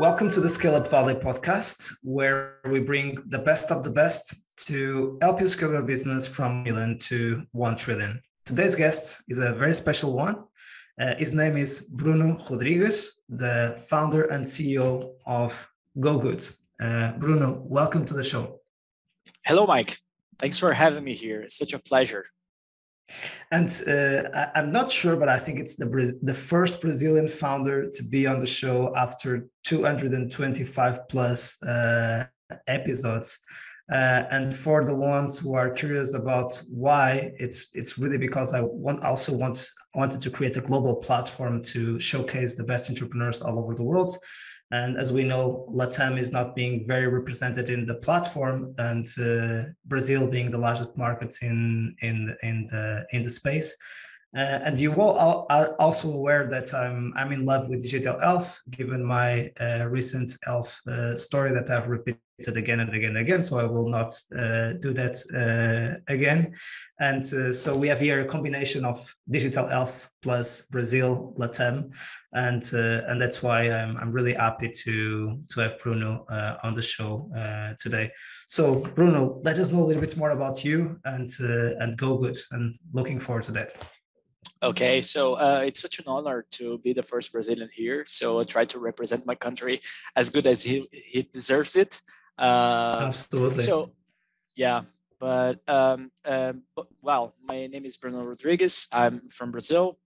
Welcome to the Scaleup Valley podcast, where we bring the best of the best to help you scale your business from million to 1 trillion. Today's guest is a very special one. His name is Bruno Rodrigues, the founder and CEO of GoGood. Bruno, welcome to the show. Hello, Mike. Thanks for having me here. It's such a pleasure. And I'm not sure, but I think it's the first Brazilian founder to be on the show after 225 plus episodes. And for the ones who are curious about why, it's really because I wanted to create a global platform to showcase the best entrepreneurs all over the world. And as we know, LATAM is not being very represented in the platform, and Brazil being the largest market in the space. And you all are also aware that I'm in love with digital health, given my recent health story that I've repeated again and again and again. So I will not do that again. And so we have here a combination of digital health plus Brazil, LATAM, and that's why I'm really happy to have Bruno on the show today. So Bruno, let us know a little bit more about you and GoGood, and looking forward to that. Okay, so it's such an honor to be the first Brazilian here. So I try to represent my country as good as he deserves it. Absolutely. So, yeah, but well, my name is Bruno Rodrigues. I'm from Brazil.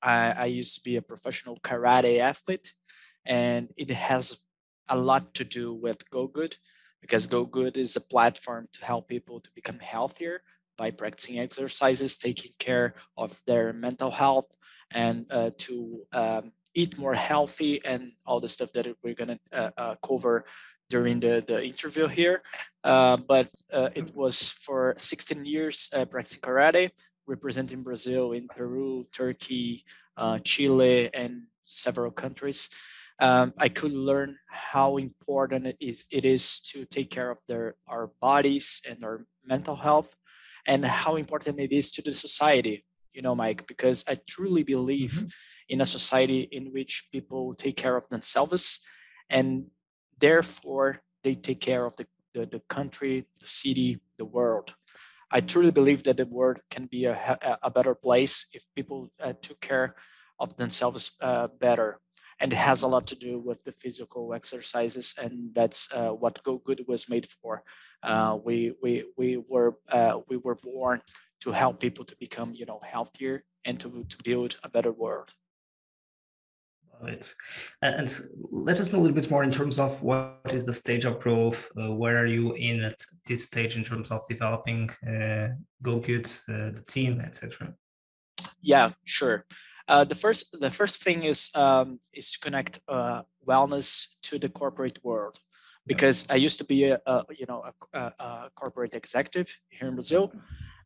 I used to be a professional karate athlete, and it has a lot to do with GoGood, because GoGood is a platform to help people to become healthier by practicing exercises, taking care of their mental health, and to eat more healthy, and all the stuff that we're going to cover during the interview here. But it was for 16 years practicing karate, representing Brazil in Peru, Turkey, Chile, and several countries. I could learn how important it is to take care of our bodies and our mental health, and how important it is to the society, Mike, because I truly believe in a society in which people take care of themselves, and therefore they take care of the country, the city, the world. I truly believe that the world can be a better place if people took care of themselves better. And it has a lot to do with the physical exercises, and that's what GoGood was made for. We were born to help people to become, healthier and to build a better world. Right. And let us know a little bit more in terms of what is the stage of growth. Where are you in at this stage in terms of developing GoGood, the team, etc.? Yeah, sure. The first thing is to connect wellness to the corporate world, because I used to be a corporate executive here in Brazil,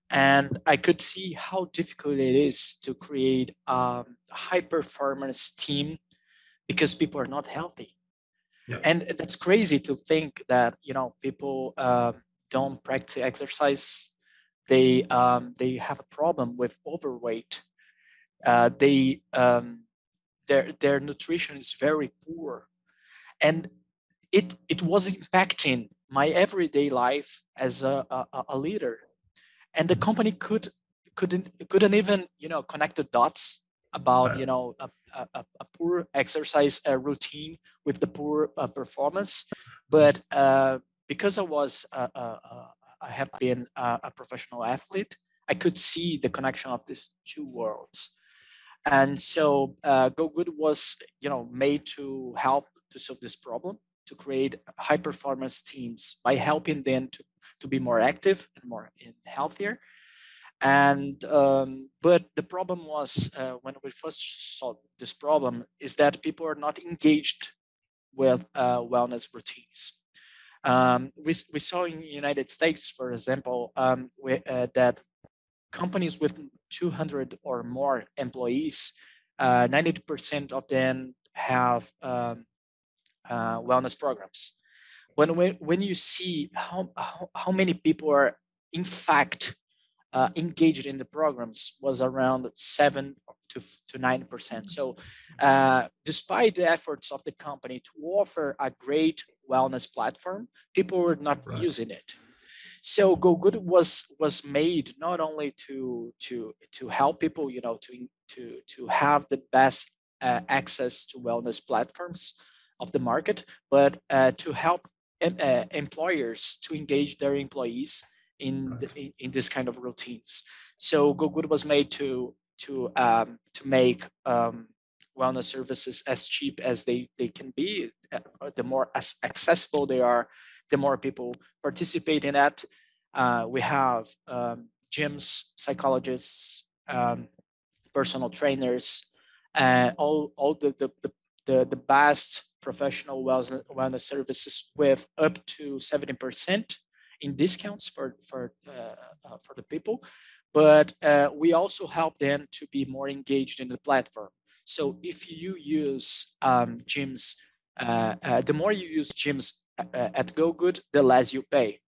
and I could see how difficult it is to create a high performance team because people are not healthy. Yeah. And that's crazy to think that people don't practice exercise. They have a problem with overweight. Their nutrition is very poor, and it was impacting my everyday life as a leader, and the company couldn't even connect the dots about a poor exercise routine with the poor performance. But because I have been a professional athlete, I could see the connection of these two worlds. And so GoGood was made to help to solve this problem, to create high performance teams by helping them to be more active and more healthier. And but the problem was when we first saw this problem is that people are not engaged with wellness routines. We saw in the United States, for example, that companies with 200 or more employees, 90% of them have wellness programs. When you see how many people are in fact engaged in the programs, was around 7 to 9%. So despite the efforts of the company to offer a great wellness platform, people were not using it. So GoGood was made not only to help people, to have the best access to wellness platforms of the market, but to help employers to engage their employees in this kind of routines. So GoGood was made to make wellness services as cheap as they can be. The more accessible they are, the more people participate in that. We have gyms, psychologists, personal trainers, all the best professional wellness services with up to 70% in discounts for the people. But we also help them to be more engaged in the platform. So if you use gyms, the more you use gyms at GoGood, the less you pay.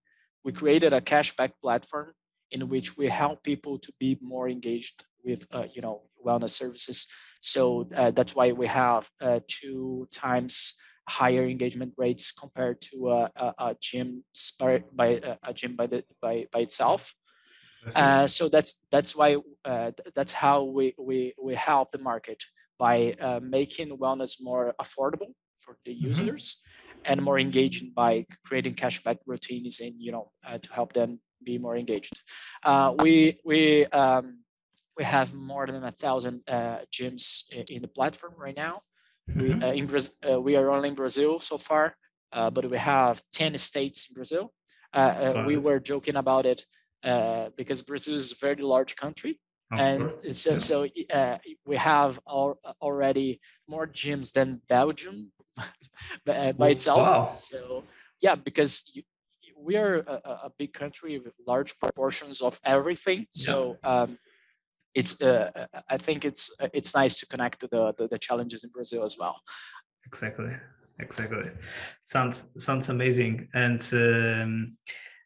We created a cashback platform in which we help people to be more engaged with wellness services. So that's why we have 2 times higher engagement rates compared to a gym by itself. So that's why that's how we help the market by making wellness more affordable for the users and more engaging by creating cashback routines and to help them be more engaged. We have more than 1,000 gyms in the platform right now. We are only in Brazil so far, but we have 10 states in Brazil. We were joking about it because Brazil is a very large country. So we have already more gyms than Belgium by itself. Wow. So yeah, because we are a big country with large proportions of everything. So it's I think it's nice to connect to the challenges in Brazil as well. Exactly. Sounds amazing.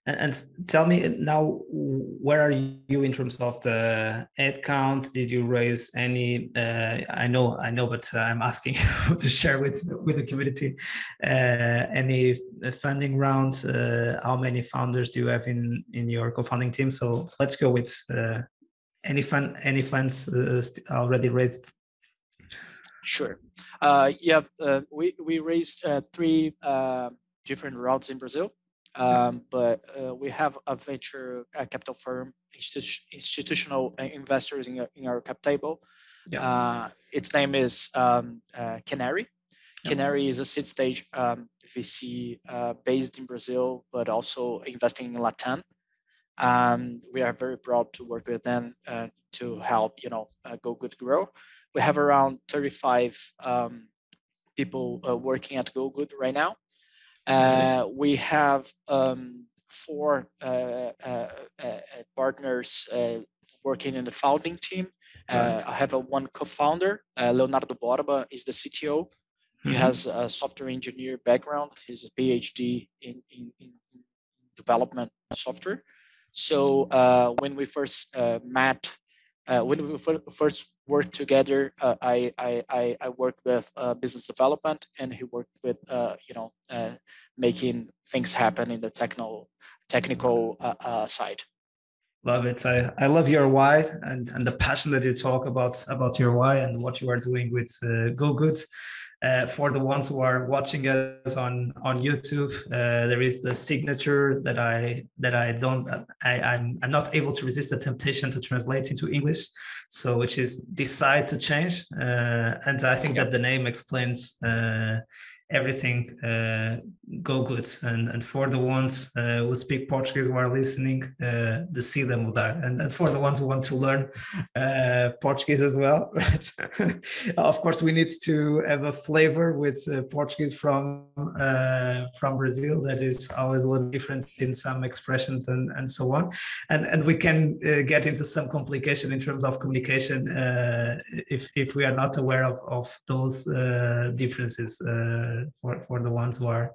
And tell me now, where are you in terms of the head count? Did you raise any? I know, but I'm asking you to share with the community any funding rounds. How many founders do you have in your co-founding team? So let's go with any funds already raised. Sure. We raised 3 different rounds in Brazil. But we have a venture capital firm, institutional investors in our cap table. Its name is Canary. Canary is a seed stage VC based in Brazil, but also investing in Latam. We are very proud to work with them to help GoGood grow. We have around 35 people working at GoGood right now. We have 4 partners working in the founding team. I have one co-founder, Leonardo Borba is the CTO. He has a software engineer background. He's a PhD in development software. So when we first met, when we first worked together, I worked with business development, and he worked with making things happen in the technical side. Love it. I love your why and the passion that you talk about your why and what you are doing with GoGood. For the ones who are watching us on YouTube, there is the signature that I'm not able to resist the temptation to translate into English. So which is decide to change, and I think that the name explains everything. GoGood, and for the ones who speak Portuguese who are listening, decida mudar, and for the ones who want to learn Portuguese as well, right? Of course, we need to have a flavor with Portuguese from Brazil that is always a little different in some expressions and so on, and we can get into some complication in terms of communication if we are not aware of those differences. for the ones who are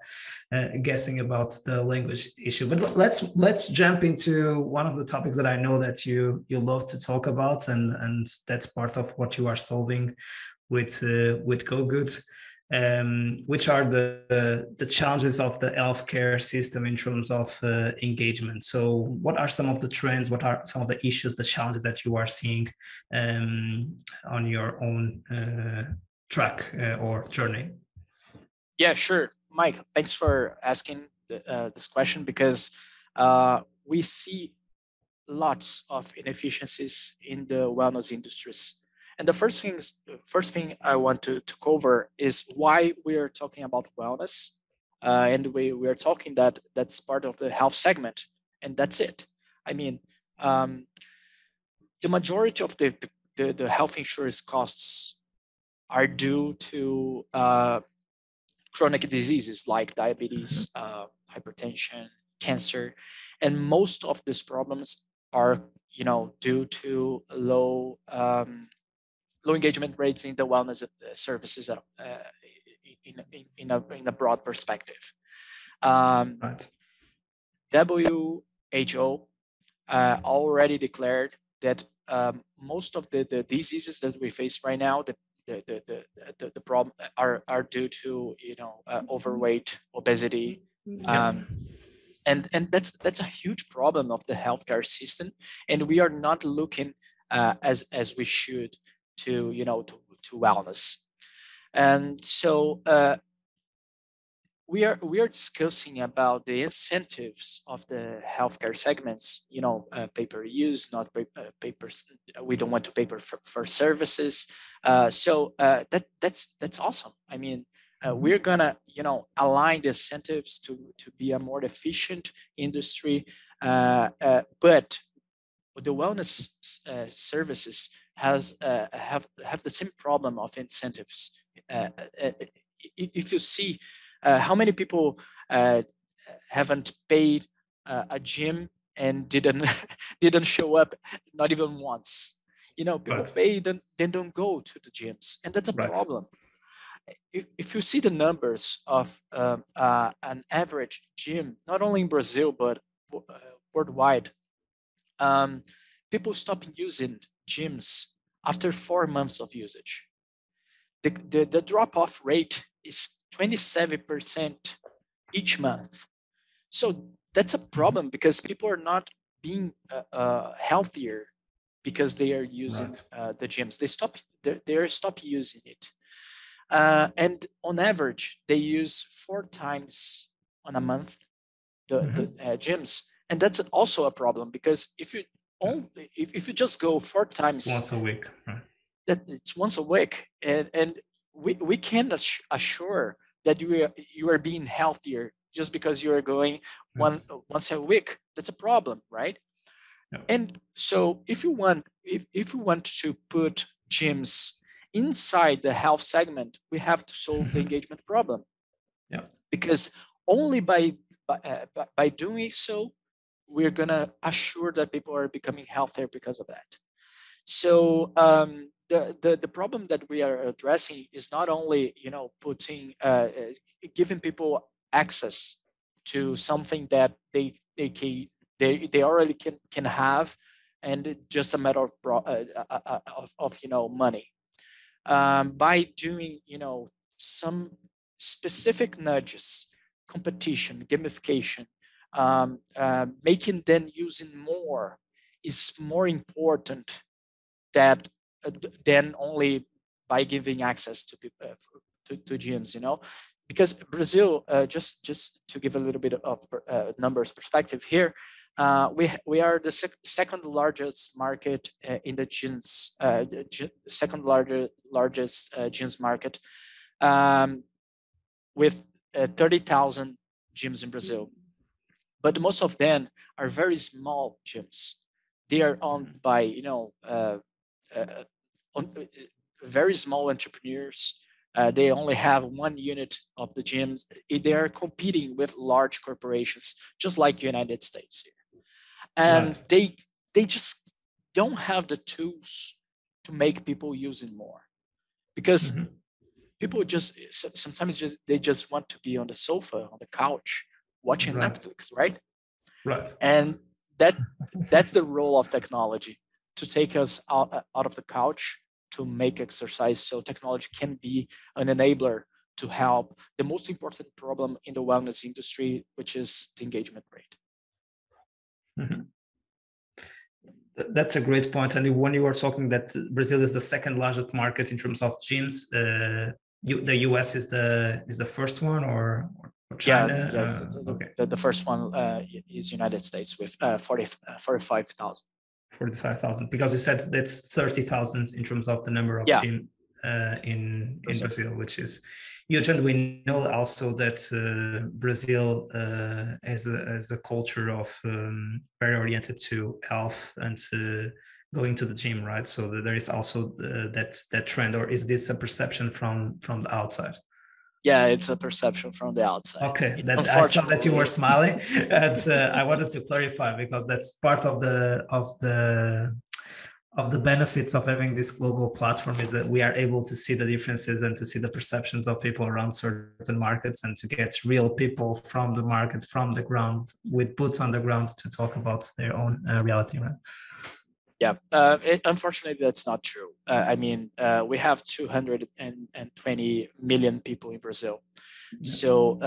guessing about the language issue. But let's jump into one of the topics that I know that you love to talk about, and that's part of what you are solving with GoGood, which are the challenges of the healthcare system in terms of engagement. So, what are some of the trends? What are some of the issues, the challenges that you are seeing on your own track or journey? Yeah, sure, Mike. Thanks for asking this question, because we see lots of inefficiencies in the wellness industries. And the first thing I want to cover is why we are talking about wellness. And we are talking that's part of the health segment, and that's it. I mean, the majority of the health insurance costs are due to chronic diseases like diabetes, hypertension, cancer, and most of these problems are, due to low engagement rates in the wellness services in a broad perspective. Right. WHO already declared that most of the diseases that we face right now, the problem are due to overweight, obesity, and that's a huge problem of the healthcare system, and we are not looking as we should to wellness. And so we are discussing about the incentives of the healthcare segments, pay-per-use, not papers. We don't want to pay for services. So that's awesome. I mean, we're gonna align the incentives to be a more efficient industry, but the wellness services have the same problem of incentives. If you see how many people haven't paid a gym and didn't didn't show up, not even once. People pay, then don't go to the gyms, and that's a problem. If you see the numbers of an average gym, not only in Brazil but worldwide, people stop using gyms after 4 months of usage. The drop-off rate is 27% each month. So that's a problem, because people are not being healthier because they are using the gyms. They stop using it. And on average, they use 4 times on a month the gyms. And that's also a problem, because if you just go 4 times once a week, right? That it's once a week, and we can assure that you are being healthier just because you are going once a week. That's a problem, right? And so if you want to put gyms inside the health segment, we have to solve the engagement problem. Because only by doing so, we're gonna assure that people are becoming healthier because of that. So the problem that we are addressing is not only putting giving people access to something that they already can have, and it's just a matter of money. By doing some specific nudges, competition, gamification, making them using more is more important that than only by giving access to people to gyms, because Brazil, just to give a little bit of numbers perspective here, we are the second largest market in the gyms, second largest gyms market, with 30,000 gyms in Brazil, but most of them are very small gyms. They are owned by very small entrepreneurs. They only have 1 unit of the gyms. They are competing with large corporations, just like United States here. And they just don't have the tools to make people using more. Because people just sometimes they just want to be on the sofa, on the couch, watching Right. Netflix, right? Right. And that that's the role of technology, to take us out of the couch, to make exercise. So technology can be an enabler to help the most important problem in the wellness industry, which is the engagement rate. Mhm. That's a great point. And when you were talking that Brazil is the second largest market in terms of gyms, the US is the first one, or Yeah, China? yes, Okay, the first one is United States with 45,000. 45,000. Because you said that's 30,000 in terms of the number of Yeah, gym in Brazil. Brazil, which is huge. And we know also that Brazil has a culture of very oriented to health and going to the gym, right? So there is also that trend, or is this a perception from the outside? Yeah, it's a perception from the outside. Okay, that I saw that you were Unfortunately, smiling, and I wanted to clarify because that's part of the benefits of having this global platform, is that we are able to see the differences and to see the perceptions of people around certain markets, and to get real people from the market, from the ground, with boots on the ground, to talk about their own reality, right? yeah, unfortunately, that's not true. I mean, we have 220 million people in Brazil. So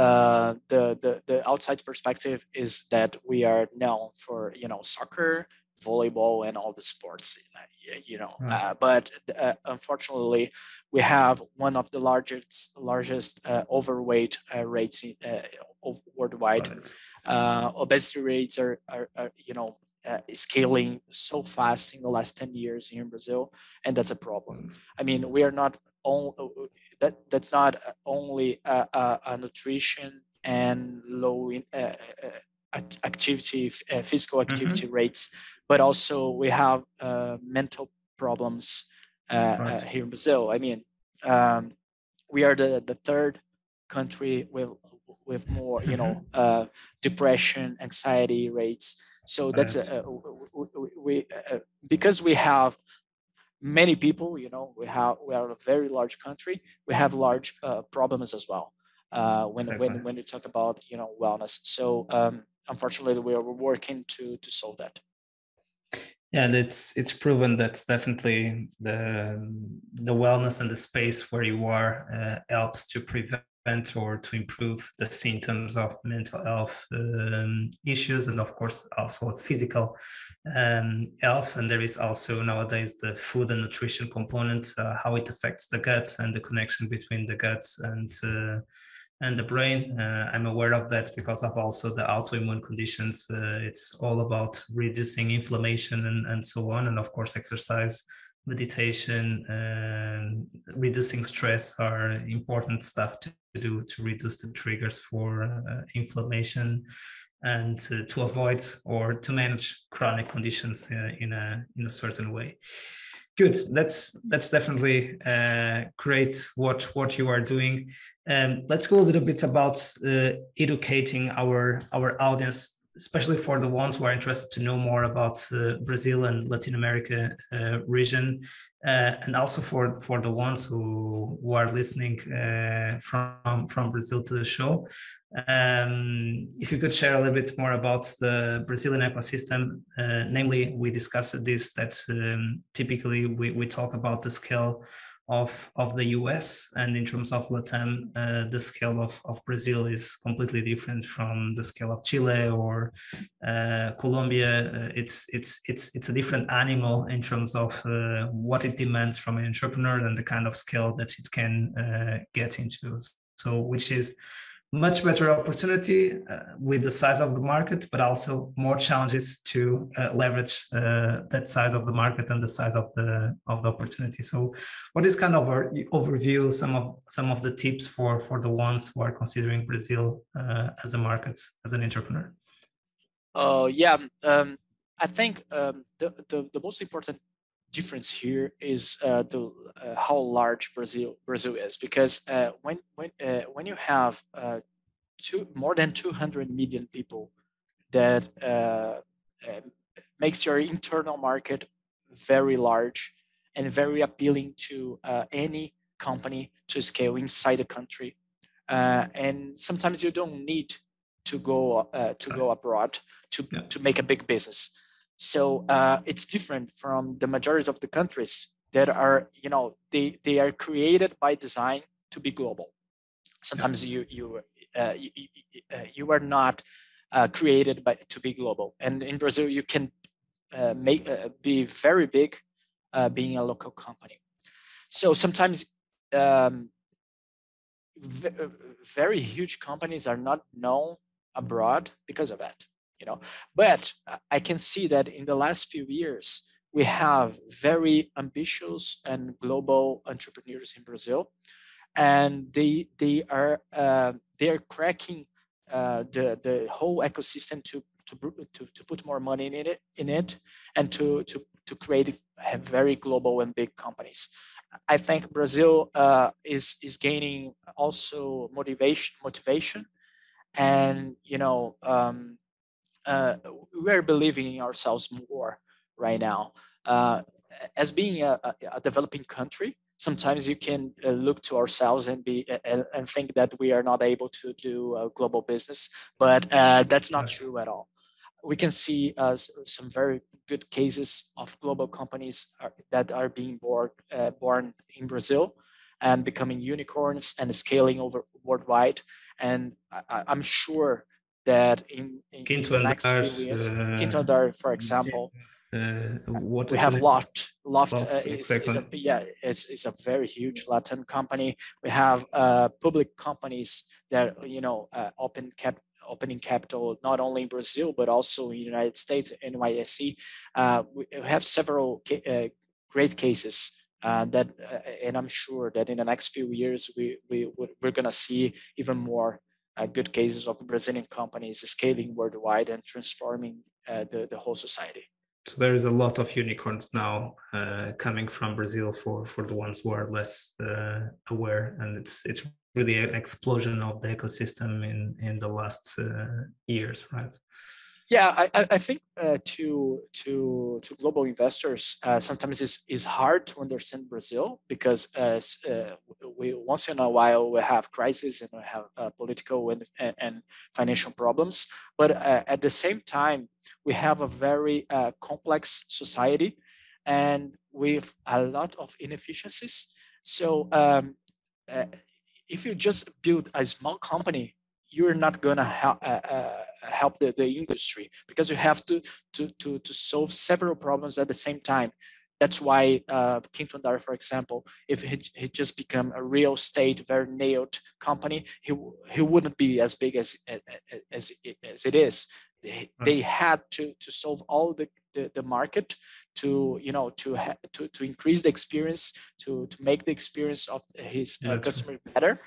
the outside perspective is that we are known for, soccer, volleyball, and all the sports, but unfortunately, we have one of the largest overweight rates worldwide. Right. Obesity rates are scaling so fast in the last 10 years here in Brazil, and that's a problem. I mean, we are not only that's not only a nutrition and low activity, physical activity rates, but also we have mental problems Right. here in Brazil. I mean, we are the third country with more, depression, anxiety rates. So that's Right. we because we have many people, we are a very large country. We have large problems as well Exactly. when you talk about wellness. So unfortunately, we are working to solve that. Yeah, and it's proven that definitely the wellness and the space where you are helps to prevent or to improve the symptoms of mental health issues, and of course also physical health. And there is also nowadays the food and nutrition component, how it affects the gut and the connection between the guts and the brain. I'm aware of that because of also the autoimmune conditions. It's all about reducing inflammation and so on. And of course, exercise, meditation, reducing stress are important stuff to do to reduce the triggers for inflammation, and to avoid or to manage chronic conditions in a certain way. Good. That's definitely great what you are doing. Let's go a little bit about educating our audience, especially for the ones who are interested to know more about Brazil and Latin America region, and also for the ones who are listening from Brazil to the show. If you could share a little bit more about the Brazilian ecosystem, namely, we discussed this, that typically we talk about the scale of the US, and in terms of Latam, the scale of Brazil is completely different from the scale of Chile or Colombia. It's a different animal in terms of what it demands from an entrepreneur and the kind of scale that it can get into. So, which is much better opportunity with the size of the market, but also more challenges to leverage that size of the market and the size of the opportunity. So, what is kind of our overview, some of the tips for the ones who are considering Brazil as a market, as an entrepreneur? Oh yeah, I think the most important difference here is the how large Brazil is, because when you have more than 200 million people, that uh, makes your internal market very large and very appealing to any company to scale inside the country. And sometimes you don't need to go abroad to make a big business. So it's different from the majority of the countries that are, they are created by design to be global. Sometimes you are not created to be global. And in Brazil, you can be very big being a local company. So sometimes um, very huge companies are not known abroad because of that, But I can see that in the last few years, we have very ambitious and global entrepreneurs in Brazil, and they are cracking the whole ecosystem to put more money in it and to create very global and big companies. I think Brazil is gaining also motivation, and we're believing in ourselves more right now. As being a developing country, sometimes you can look to ourselves and think that we are not able to do global business, but that's not true at all. We can see some very good cases of global companies that are being born in Brazil and becoming unicorns and scaling over worldwide. And I'm sure that in the next few years, Quinto Andar, for example, what we is the have name? Loft Exactly. it's a very huge Latin company. We have public companies that opening capital not only in Brazil but also in the United States, NYSE. We have several great cases and I'm sure that in the next few years we're gonna see even more good cases of Brazilian companies scaling worldwide and transforming the whole society. So there is a lot of unicorns now coming from Brazil for the ones who are less aware, and it's really an explosion of the ecosystem in the last years, right? Yeah, I think to global investors sometimes is hard to understand Brazil because we once in a while we have crises and we have political and financial problems, but at the same time we have a very complex society and with a lot of inefficiencies. So uh, if you just build a small company, you're not going to help the industry because you have to solve several problems at the same time. That's why Quinto Andar, for example, if he just become a real estate, very nailed company, he wouldn't be as big as it is. They had to solve all the market to to increase the experience, to make the experience of his customer better.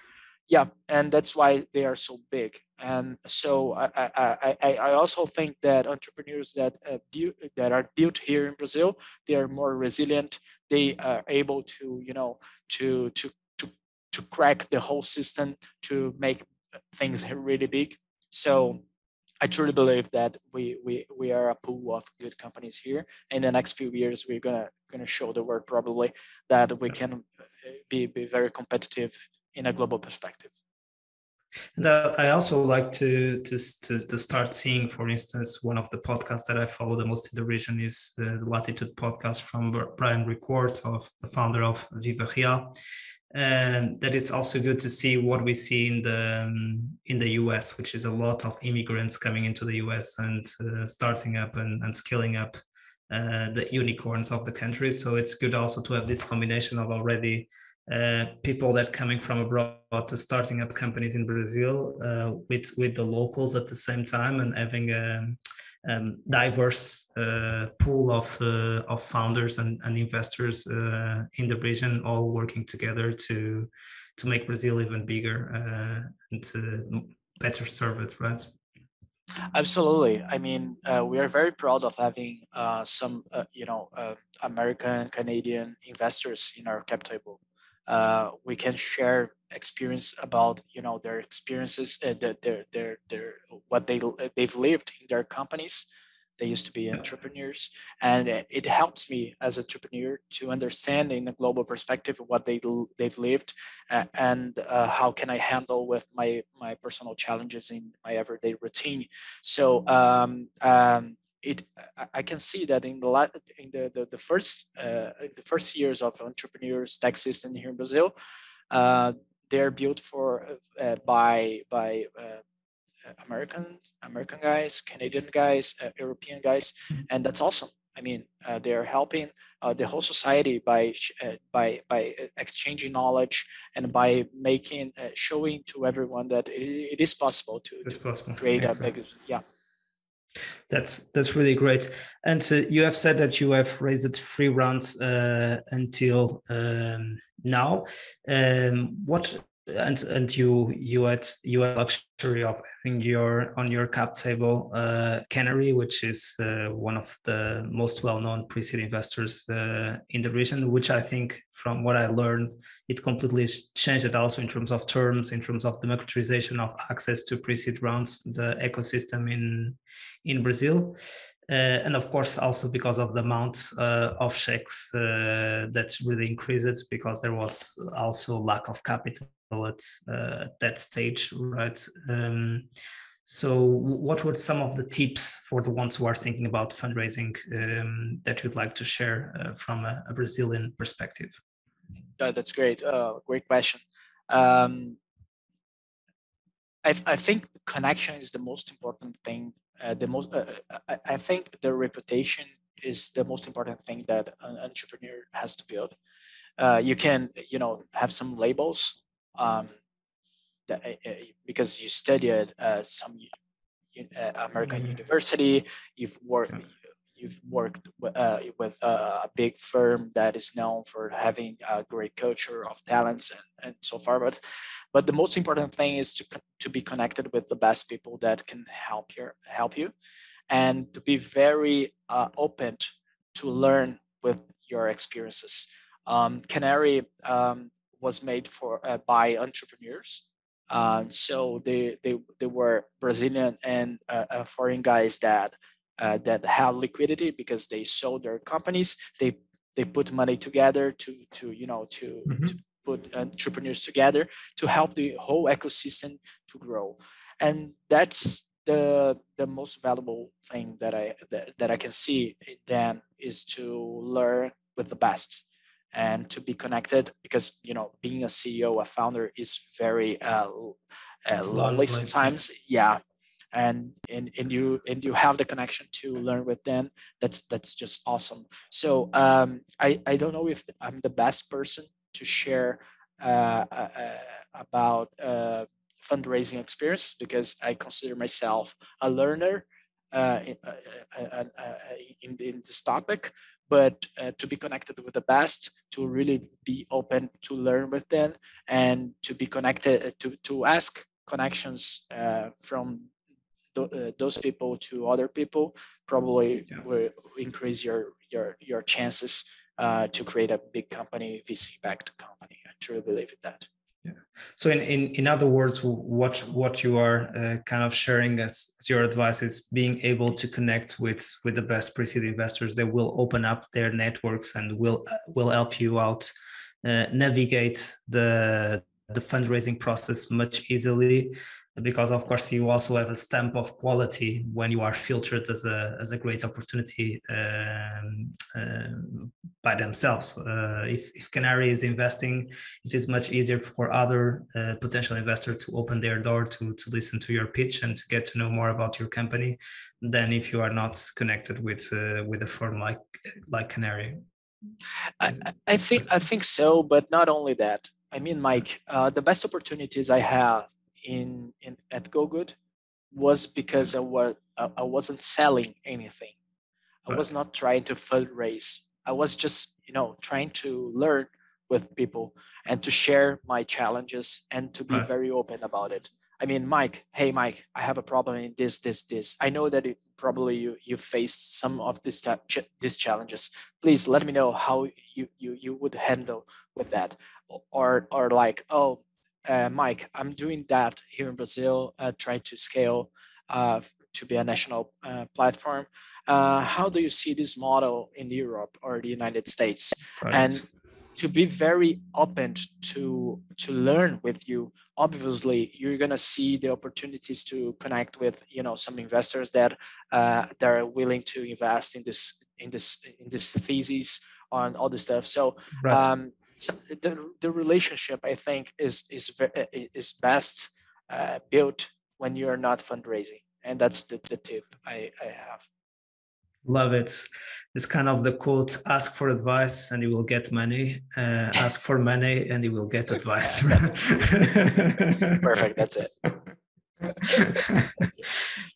Yeah, and that's why they are so big. And so I also think that entrepreneurs that that are built here in Brazil, they are more resilient. They are able to to crack the whole system to make things really big. So I truly believe that we are a pool of good companies here. In the next few years, we're gonna show the world probably that we can be very competitive in a global perspective. And I also like to start seeing, for instance, one of the podcasts that I follow the most in the region is the Latitude podcast from Brian Ricord, of the founder of Viva Real. And that it's also good to see what we see in the US, which is a lot of immigrants coming into the US and starting up and scaling up the unicorns of the country. So it's good also to have this combination of already people that coming from abroad to starting up companies in Brazil with the locals at the same time, and having a diverse pool of founders and investors in the region, all working together to make Brazil even bigger and to better serve it, right? Absolutely. I mean, we are very proud of having some, American, Canadian investors in our cap table. We can share experience about, their experiences, their what they've lived in their companies. They used to be entrepreneurs, and it helps me as an entrepreneur to understand in a global perspective what they've lived, and how can I handle with my personal challenges in my everyday routine. So it I can see that in the first years of entrepreneurs tech system here in Brazil, uh, they're built for by American guys, Canadian guys, European guys, and that's awesome. I mean, they're helping the whole society by exchanging knowledge and by making showing to everyone that it is possible It's to possible. create a Exactly. big, yeah. That's really great. And you have said that you have raised 3 rounds until now. What and you had luxury of having your on your cap table Canary, which is one of the most well-known pre-seed investors in the region, which I think from what I learned, it completely changed it also in terms of terms, in terms of democratization of access to pre-seed rounds, the ecosystem in Brazil. And of course, also because of the amount of checks that really increased, because there was also lack of capital at that stage, right? So what were some of the tips for the ones who are thinking about fundraising that you'd like to share from a Brazilian perspective? That's great. Great question. Um, I think connection is the most important thing. I think the reputation is the most important thing that an entrepreneur has to build. You can, have some labels, um, that, because you studied some American university. You've worked. Yeah. You've worked with a big firm that is known for having a great culture of talents and so far. But the most important thing is to be connected with the best people that can help you, and to be very open to learn with your experiences. Canary was made for by entrepreneurs. So they were Brazilian and foreign guys that have liquidity because they sold their companies. They put money together to put entrepreneurs together to help the whole ecosystem to grow, and that's the most valuable thing that I can see then is to learn with the best and to be connected, because being a CEO, a founder is very lonely Lonely. sometimes. Yeah. And you have the connection to learn with them. That's just awesome. So I don't know if I'm the best person to share about fundraising experience, because I consider myself a learner uh, in, uh, in this topic. But to be connected with the best, to really be open to learn with them, and to be connected, to ask connections from those people to other people, probably will increase your chances to create a big company, VC backed company. I truly believe in that. Yeah. So in other words, what you are kind of sharing as your advice is being able to connect with the best pre-seed investors that will open up their networks and will help you out navigate the fundraising process much easily, because of course you also have a stamp of quality when you are filtered as a great opportunity by themselves. If Canary is investing, it is much easier for other potential investor to open their door to listen to your pitch and to get to know more about your company than if you are not connected with a firm like Canary. I think so, but not only that. I mean, Mike, the best opportunities I have in at GoGood was because I wasn't selling anything. I was Right. not trying to fundraise. I was just, trying to learn with people and to share my challenges and to be Right. very open about it. I mean, Mike, hey, Mike, I have a problem in this. I know that probably you face some of these challenges. Please let me know how you would handle with that. Or like, oh, Mike, I'm doing that here in Brazil, trying to scale to be a national platform. How do you see this model in Europe or the United States? And to be very open to learn with you. Obviously, you're gonna see the opportunities to connect with some investors that are willing to invest in this thesis on all this stuff. So, so the relationship, I think, is best built when you are not fundraising, and that's the tip I have. Love it. It's kind of the quote: ask for advice and you will get money. Ask for money and you will get advice. Perfect. That's it.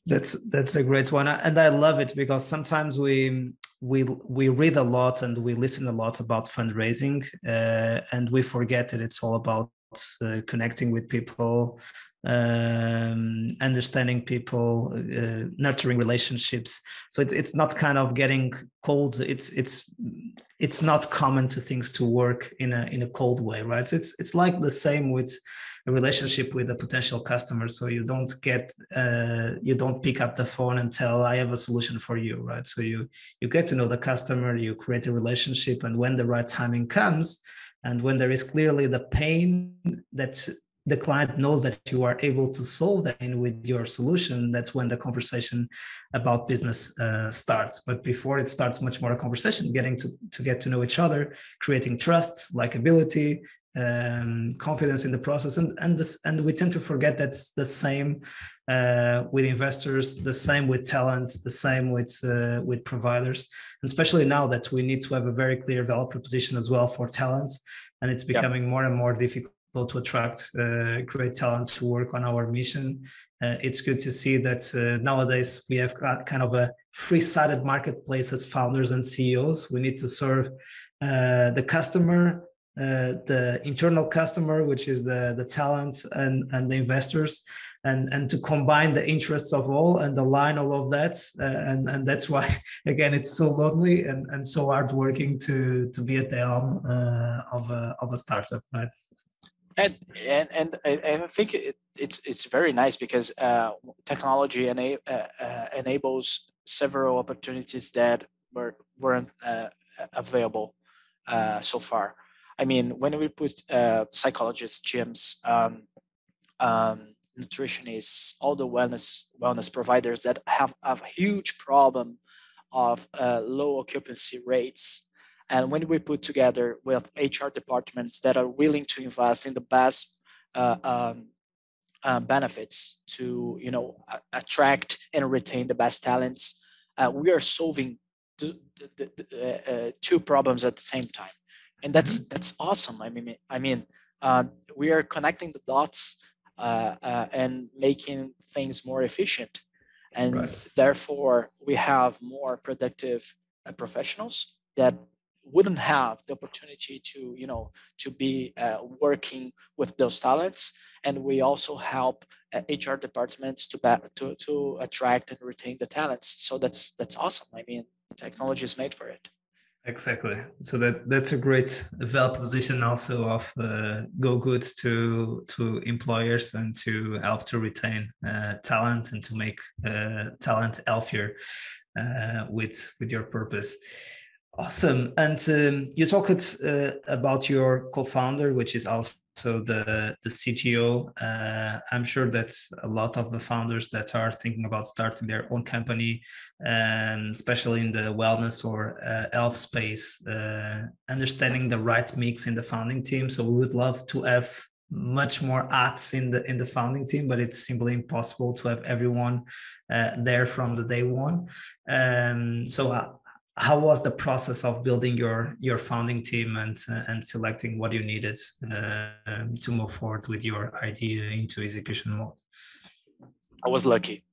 That's a great one, and I love it because sometimes we read a lot and we listen a lot about fundraising, and we forget that it's all about connecting with people, understanding people, nurturing relationships. So it's not kind of getting cold. It's not common to things to work in a cold way, right? It's like the same with a relationship with a potential customer. So you don't pick up the phone and tell, I have a solution for you, right? So you get to know the customer, you create a relationship, and when the right timing comes, and when there is clearly the pain that the client knows that you are able to solve that with your solution, that's when the conversation about business starts. But before it starts, much more a conversation, getting to get to know each other, creating trust, likability, confidence in the process, and we tend to forget that's the same with investors, the same with talent, the same with providers, and especially now that we need to have a very clear value proposition as well for talent, and it's becoming more and more difficult to attract great talent to work on our mission. It's good to see that nowadays we have got kind of a free-sided marketplace as founders and CEOs. We need to serve the customer, the internal customer, which is the talent and the investors, and to combine the interests of all and align all of that. And that's why, again, it's so lonely and so hardworking to be at the helm of a startup, right? And I think it's very nice because technology enables several opportunities that weren't available so far. I mean, when we put psychologists, gyms, nutritionists, all the wellness providers that have a huge problem of low occupancy rates, and when we put together with HR departments that are willing to invest in the best benefits to attract and retain the best talents, we are solving two problems at the same time, and that's awesome. I mean, we are connecting the dots and making things more efficient, and therefore we have more productive professionals that wouldn't have the opportunity to be working with those talents, and we also help HR departments to attract and retain the talents. So that's awesome. I mean, technology is made for it. Exactly. So that's a great value proposition also of GoGood to employers and to help to retain talent and to make talent healthier with your purpose. Awesome. And you talked about your co-founder, which is also the CTO. I'm sure that a lot of the founders that are thinking about starting their own company, especially in the wellness or health space, understanding the right mix in the founding team. So we would love to have much more hats in the founding team, but it's simply impossible to have everyone there from the day one. So how was the process of building your founding team and selecting what you needed to move forward with your idea into execution mode? I was lucky.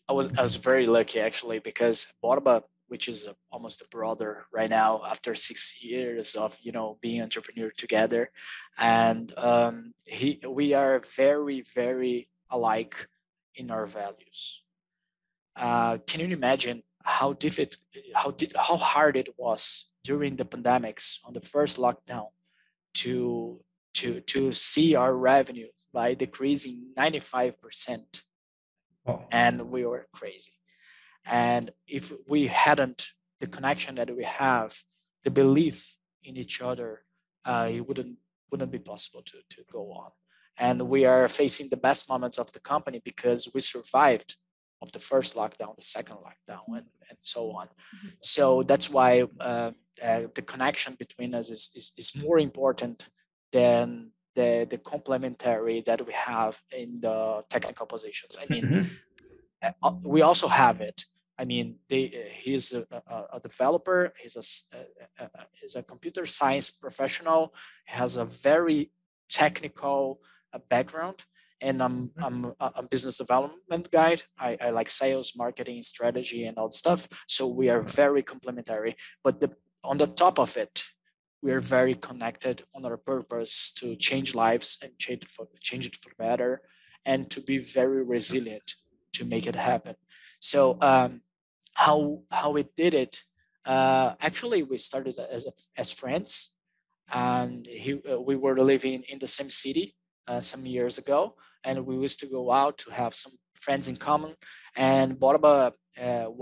I was very lucky actually, because Borba, which is almost a brother right now after 6 years of being entrepreneur together, and we are very, very alike in our values. Can you imagine how hard it was during the pandemics on the first lockdown to see our revenue by decreasing 95%? Oh. and we were crazy. And if we hadn't the connection that we have, the belief in each other, it wouldn't be possible to go on. And we are facing the best moments of the company because we survived of the first lockdown, the second lockdown, and so on. So that's why the connection between us is more important than the complementary that we have in the technical positions. I mean, Mhm. we also have it. I mean, he's a developer. He's a computer science professional. He has a very technical background, and I'm a business development guy. I like sales, marketing, strategy, and all the stuff. So we are very complementary. But on the top of it, we are very connected on our purpose to change lives and change it for better, and to be very resilient to make it happen. So how we did it? Actually, we started as friends, and we were living in the same city some years ago, and we used to go out to have some friends in common. And Borba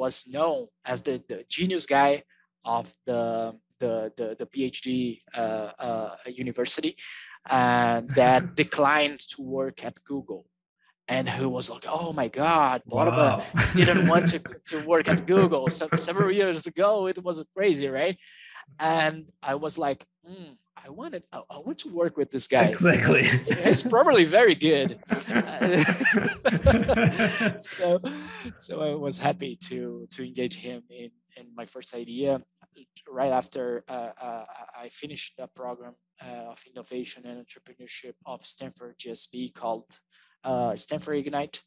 was known as the genius guy of the PhD university, that declined to work at Google, and who was like, "Oh my God, Borba Wow. didn't want to work at Google." Several years ago, it was crazy, right? And I was like, I want to work with this guy. Exactly. He's probably very good. so, so I was happy to engage him in my first idea. Right after I finished a program of innovation and entrepreneurship of Stanford GSB called Stanford Ignite,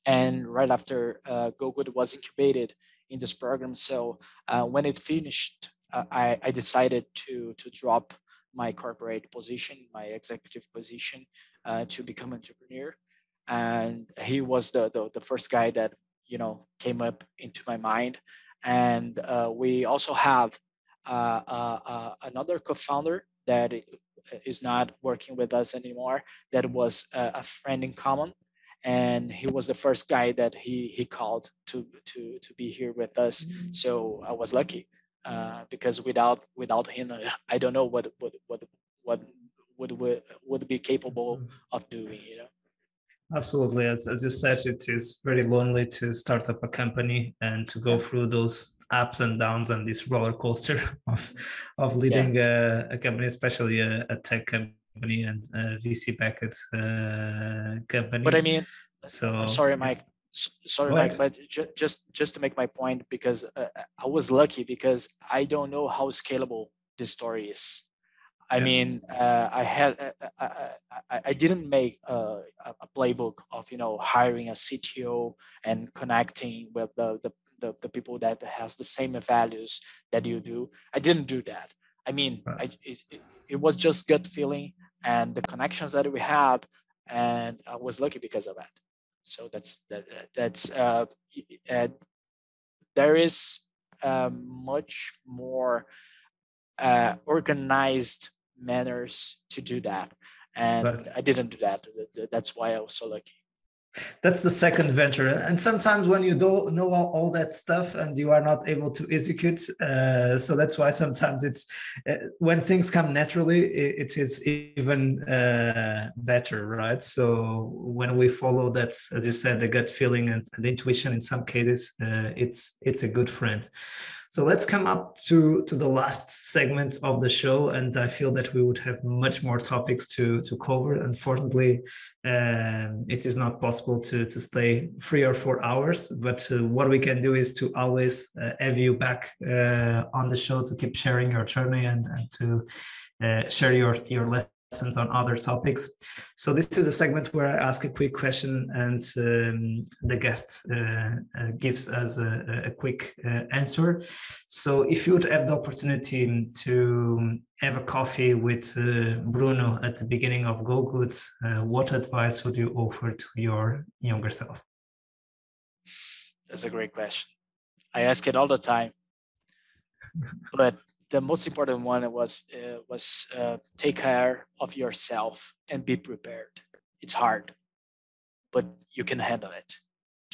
and right after GoGood was incubated in this program. So when it finished, I decided to drop my corporate position, my executive position, to become an entrepreneur. And he was the first guy that came up into my mind. And we also have another co-founder that is not working with us anymore. That was a friend in common, and he was the first guy that he called to be here with us. So I was lucky, because without him, I don't know what would be capable of doing. Absolutely. As you said, it is very lonely to start up a company and to go Yeah, through those ups and downs and this roller coaster of yeah. leading a company, especially a tech company and a VC backed But I company. mean, I'm So sorry, yeah, Mike. Sorry, go Mike, ahead. but just to make my point, because I was lucky because I don't know how scalable this story is. I Yeah. mean, I had I didn't make a playbook of hiring a CTO and connecting with the people that has the same values that you do. I didn't do that. I mean, it was just gut feeling and the connections that we had, and I was lucky because of that. So that's uh, there is much more organized manners to do that, and But I didn't do that. That's why I was so lucky. that's the second venture, and sometimes when you don't know all that stuff and you are not able to execute, so that's why sometimes it's when things come naturally, it is even better, right? So when we follow that, as you said, the gut feeling and the intuition, in some cases it's a good friend. So let's come up to the last segment of the show, and I feel that we would have much more topics to cover. Unfortunately, it is not possible to stay 3 or 4 hours, but what we can do is to always have you back on the show to keep sharing your journey and to share your lessons on other topics. So this is a segment where I ask a quick question, and the guest gives us a quick answer. So if you would have the opportunity to have a coffee with Bruno at the beginning of GoGood, what advice would you offer to your younger self? That's a great question. I ask it all the time, but the most important one was take care of yourself and be prepared. It's hard, but you can handle it.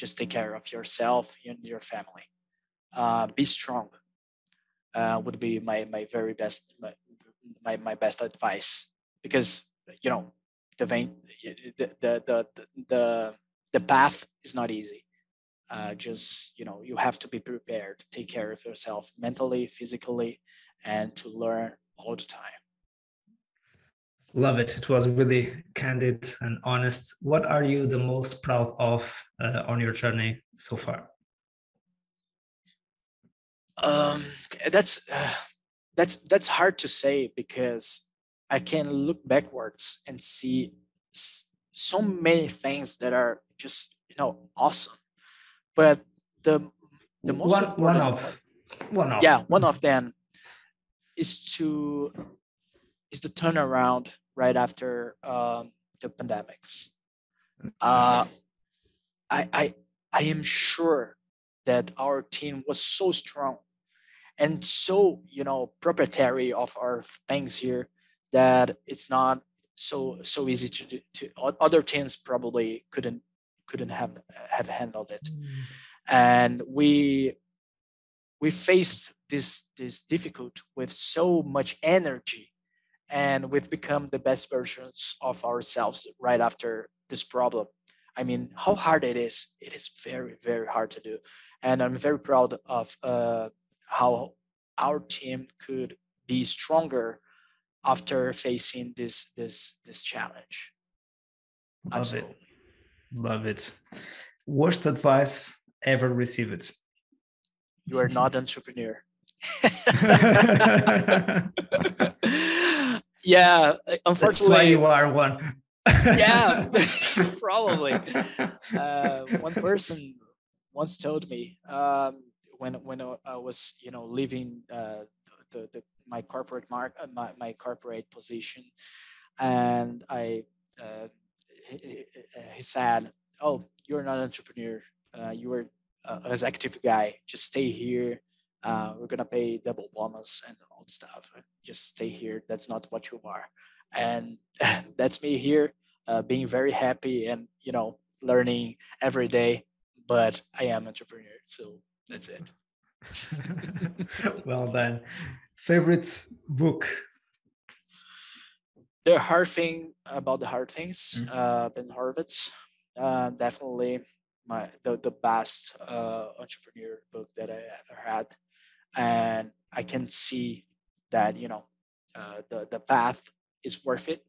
just take care of yourself and your family. Be strong would be my very best my best advice, because you know the vein the the path is not easy. Just you have to be prepared to take care of yourself mentally, physically, and to learn all the time. Love it. It was really candid and honest. What are you the most proud of on your journey so far? Um, that's hard to say, because I can look backwards and see so many things that are just awesome. But the the most One one important of one of. yeah, one of them is to is the turnaround right after the pandemics. Uh, I, I I am sure that our team was so strong and so proprietary of our things here, that it's not so easy to do. Other teams probably couldn't have handled it, and we faced this difficult with so much energy, and we've become the best versions of ourselves right after this problem. I mean, how hard it is. It is very, very hard to do. And I'm very proud of how our team could be stronger after facing this challenge. Love it. Absolutely. Love it. Worst advice ever received? You are not an entrepreneur. Yeah, That's why unfortunately. you are one. Yeah, probably. One person once told me, when I was leaving my corporate my corporate position, and uh, he said, "Oh, you're not an entrepreneur. You are an executive guy. Just stay here. We're gonna pay double bonus and all the stuff. Just stay here. That's not what you are." And that's me here, being very happy and learning every day. But I am entrepreneur, so that's it. Well done. Favorite book? The hard thing about the hard things, Mm. Ben Horowitz, definitely the best entrepreneur book that I ever had, and I can see that the path is worth it,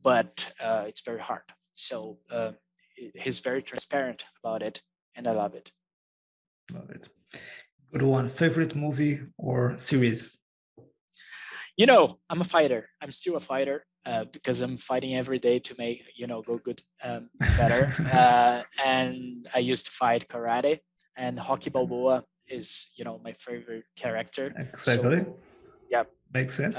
but it's very hard. So he's very transparent about it, and I love it. Love it. Good one. Favorite movie or series? I'm a fighter. I'm still a fighter, because I'm fighting every day to make GoGood better. And I used to fight karate, and Hockey Balboa is my favorite character. Exactly. So yeah, Makes sense.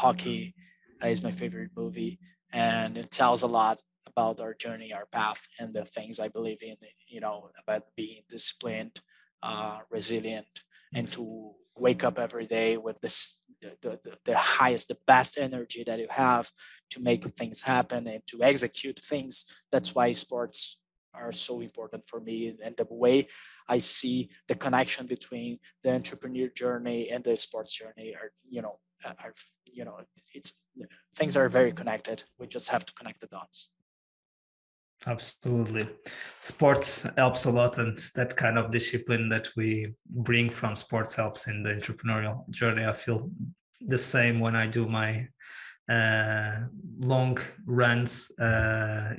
Hockey is my favorite movie, and it tells a lot about our journey, our path, and the things I believe in. About being disciplined, resilient, and to wake up every day with the highest, the best energy that you have to make things happen and to execute things. That's why sports are so important for me, and the way I see the connection between the entrepreneur journey and the sports journey are it's things are very connected. We just have to connect the dots. Absolutely. Sports helps a lot, and that kind of discipline that we bring from sports helps in the entrepreneurial journey. I feel the same when I do my uh, long runs.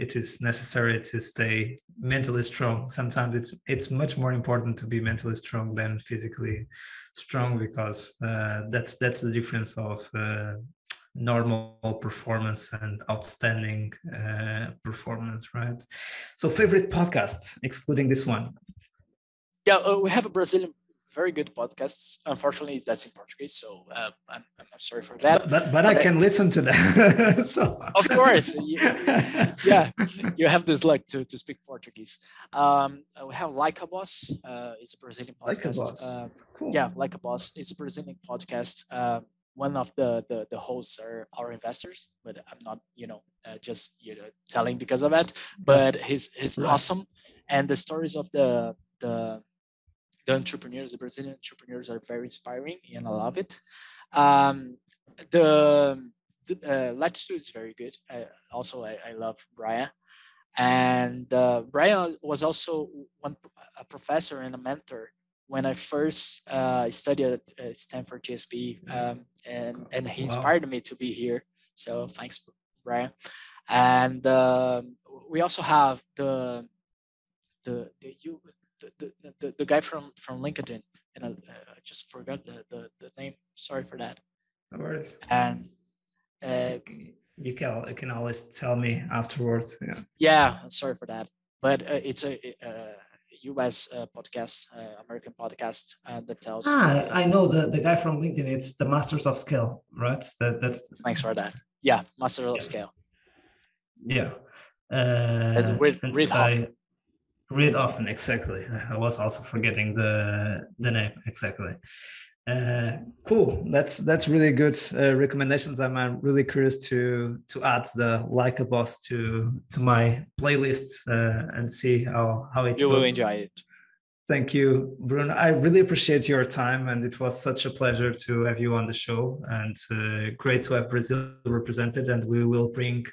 It is necessary to stay mentally strong. Sometimes it's much more important to be mentally strong than physically strong, because that's the difference of normal performance and outstanding performance, right? So, favorite podcasts, excluding this one? Yeah, we have a Brazilian very good podcasts. Unfortunately, that's in Portuguese, so I'm sorry for that. But I But can listen to that. So, of course, yeah, you have this luck to speak Portuguese. We have Like a Boss. It's a Brazilian like a podcast. boss. Cool. Yeah, Like a Boss. It's a Brazilian podcast. One of the hosts are our investors, but I'm not just telling because of that. But he's Right. awesome, and the stories of the entrepreneurs, the Brazilian entrepreneurs, are very inspiring, and I love it. Um, the Latitude is very good. I love Brian, and Brian was also a professor and a mentor when I first studied at Stanford GSP, and he Wow. inspired me to be here. So thanks, Brian. And we also have the you the guy from LinkedIn, and I just forgot the name. Sorry for that. No worries. And You can always tell me afterwards. Yeah. yeah, sorry for that. But it's a US podcast, American podcast that tells. I know the guy from LinkedIn. It's the Masters of Scale, right? That's Thanks for that. Yeah, Master of yeah. Scale. Yeah. Reid Hoffman. Reid Hoffman, exactly. I was also forgetting the name exactly. Cool. That's really good recommendations. I'm really curious to add the Like a Boss to my playlist and see how it You will goes. enjoy it. Thank you, Bruno. I really appreciate your time, and it was such a pleasure to have you on the show. And great to have Brazil represented. And we will bring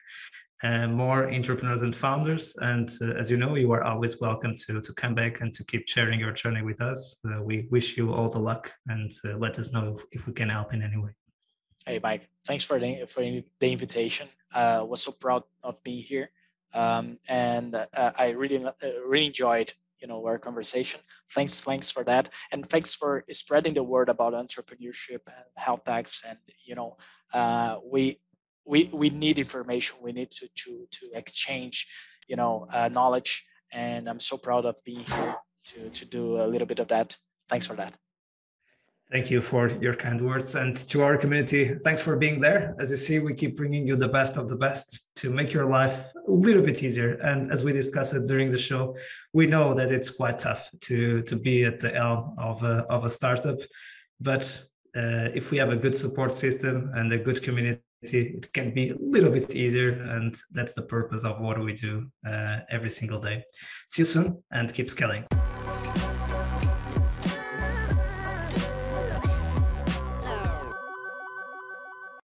more entrepreneurs and founders. And as you know, you are always welcome to come back and to keep sharing your journey with us. We wish you all the luck, and let us know if we can help in any way. Hey, Mike. Thanks for the invitation. I was so proud of being here, and I really enjoyed our conversation. Thanks for that, and thanks for spreading the word about entrepreneurship and health techs. And we need information. We need to exchange knowledge, and I'm so proud of being here to do a little bit of that. Thanks for that. Thank you for your kind words. And to our community, thanks for being there. As you see, we keep bringing you the best of the best to make your life a little bit easier. And as we discussed it during the show, we know that it's quite tough to be at the helm of a startup. But if we have a good support system and a good community, it can be a little bit easier. And that's the purpose of what we do every single day. See you soon and keep scaling.